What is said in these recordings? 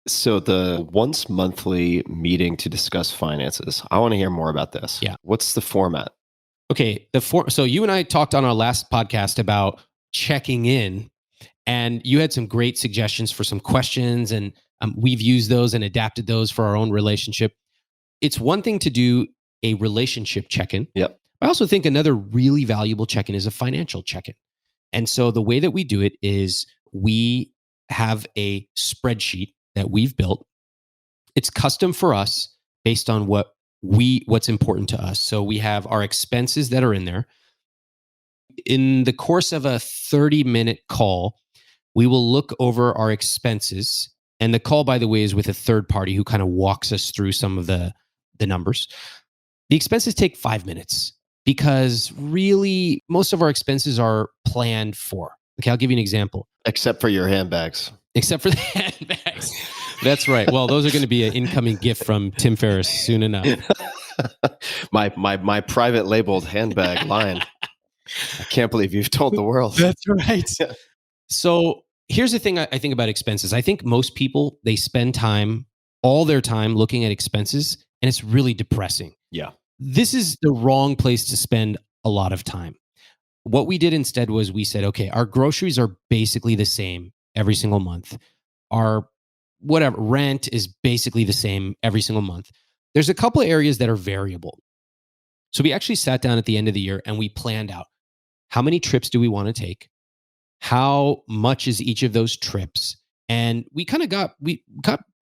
So the once monthly meeting to discuss finances. I want to hear more about this. Yeah. What's the format? Okay. So you and I talked on our last podcast about checking in, and you had some great suggestions for some questions, and we've used those and adapted those for our own relationship. It's one thing to do a relationship check-in. Yep. I also think another really valuable check-in is a financial check-in. And so the way that we do it is we have a spreadsheet that we've built. It's custom for us based on what's important to us. So we have our expenses that are in there. In the course of a 30-minute call, we will look over our expenses. And the call, by the way, is with a third party who kind of walks us through some of the numbers. The expenses take 5 minutes because really most of our expenses are planned for. Okay, I'll give you an example. Except for your handbags. Except for the handbags. That's right. Well, those are going to be an incoming gift from Tim Ferriss soon enough. my private labeled handbag line. I can't believe you've told the world. That's right. So here's the thing I think about expenses. I think most people, they spend all their time looking at expenses, and it's really depressing. Yeah. This is the wrong place to spend a lot of time. What we did instead was we said, okay, our groceries are basically the same every single month. Our rent is basically the same every single month. There's a couple of areas that are variable. So we actually sat down at the end of the year and we planned out how many trips do we want to take? How much is each of those trips? And we got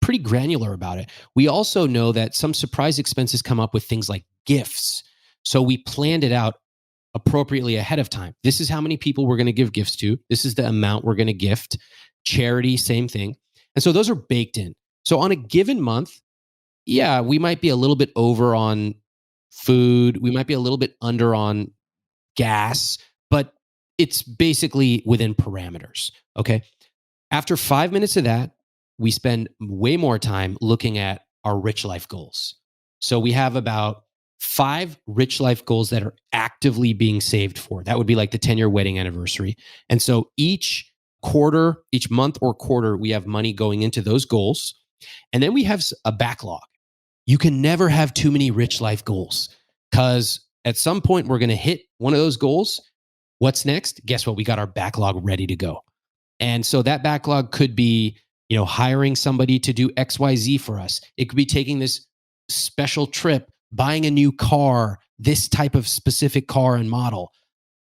pretty granular about it. We also know that some surprise expenses come up with things like gifts. So we planned it out appropriately ahead of time. This is how many people we're going to give gifts to. This is the amount we're going to gift. Charity, same thing. And so those are baked in. So on a given month, yeah, we might be a little bit over on food. We might be a little bit under on gas, but it's basically within parameters. Okay. After 5 minutes of that, we spend way more time looking at our rich life goals. So we have about 5 rich life goals that are actively being saved for. That would be like the 10-year wedding anniversary. And so each month or quarter, we have money going into those goals. And then we have a backlog. You can never have too many rich life goals because at some point we're going to hit one of those goals. What's next? Guess what? We got our backlog ready to go. And so that backlog could be, hiring somebody to do XYZ for us. It could be taking this special trip, buying a new car, this type of specific car and model.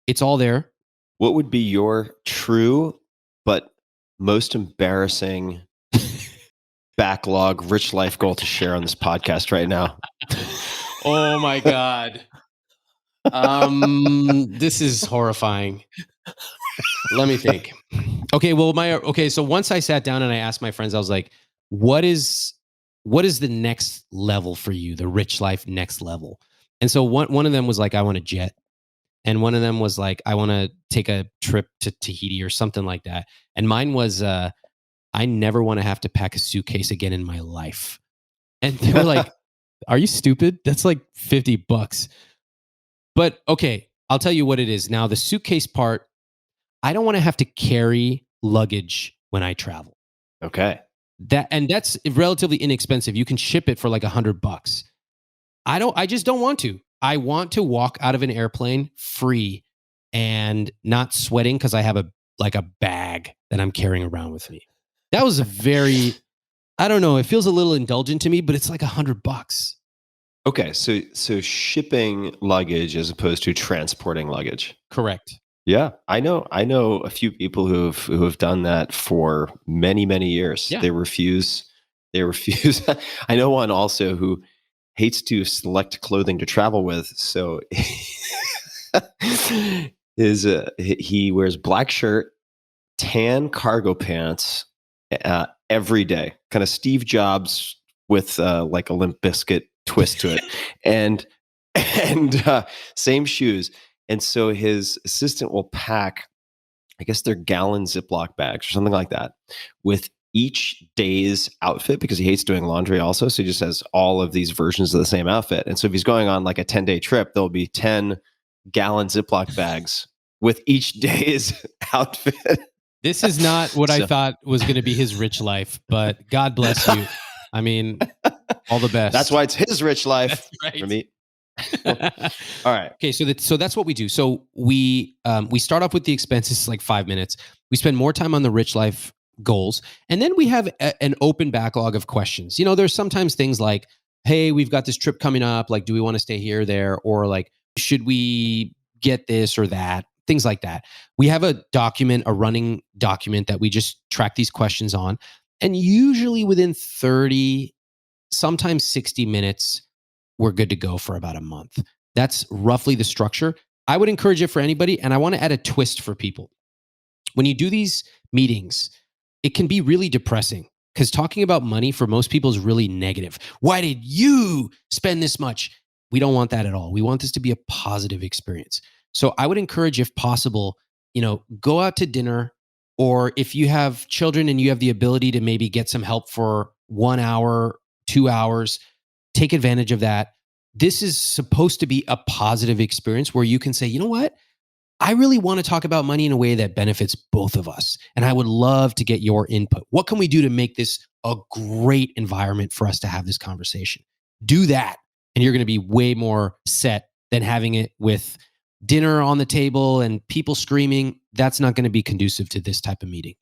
It's all there. What would be your true but most embarrassing backlog rich life goal to share on this podcast right now? Oh my God. This is horrifying. Let me think. Okay, so once I sat down and I asked my friends, I was like, what is the next level for you, the rich life next level? And so one of them was like, I want a jet. And one of them was like, I want to take a trip to Tahiti or something like that. And mine was, I never want to have to pack a suitcase again in my life. And they were like, are you stupid? That's like $50. But okay, I'll tell you what it is. Now, the suitcase part, I don't want to have to carry luggage when I travel. Okay. That's relatively inexpensive. You can ship it for like $100. I just don't want to. I want to walk out of an airplane free and not sweating because I have a bag that I'm carrying around with me. That was I don't know. It feels a little indulgent to me, but it's like $100. Okay, so shipping luggage as opposed to transporting luggage. Correct. Yeah, I know a few people who have done that for many years. Yeah. They refuse. I know one also who hates to select clothing to travel with, so he wears black shirt, tan cargo pants every day, kind of Steve Jobs with like a Limp Bizkit twist to it, and same shoes. And so his assistant will pack, I guess they're gallon Ziploc bags or something like that, with each day's outfit because he hates doing laundry also. So he just has all of these versions of the same outfit. And so if he's going on like a 10-day trip, there'll be 10 gallon Ziploc bags with each day's outfit. This is not what I So- thought was going to be his rich life, but God bless you. I mean, all the best. That's why it's his rich life, That's right. Ramit. All right. Okay, so that's what we do. So we start off with the expenses, like 5 minutes. We spend more time on the rich life goals, and then we have an open backlog of questions. You know, there's sometimes things like, hey, we've got this trip coming up. Like, do we want to stay here or there? Or like, should we get this or that? Things like that. We have a document, a running document that we just track these questions on. And usually within 30, sometimes 60 minutes, we're good to go for about a month. That's roughly the structure. I would encourage it for anybody. And I want to add a twist for people. When you do these meetings, it can be really depressing because talking about money for most people is really negative. Why did you spend this much? We don't want that at all. We want this to be a positive experience. So I would encourage, if possible, go out to dinner, or if you have children and you have the ability to maybe get some help for 1 hour, 2 hours, take advantage of that. This is supposed to be a positive experience where you can say, you know what? I really want to talk about money in a way that benefits both of us. And I would love to get your input. What can we do to make this a great environment for us to have this conversation? Do that. And you're going to be way more set than having it with dinner on the table and people screaming. That's not going to be conducive to this type of meeting.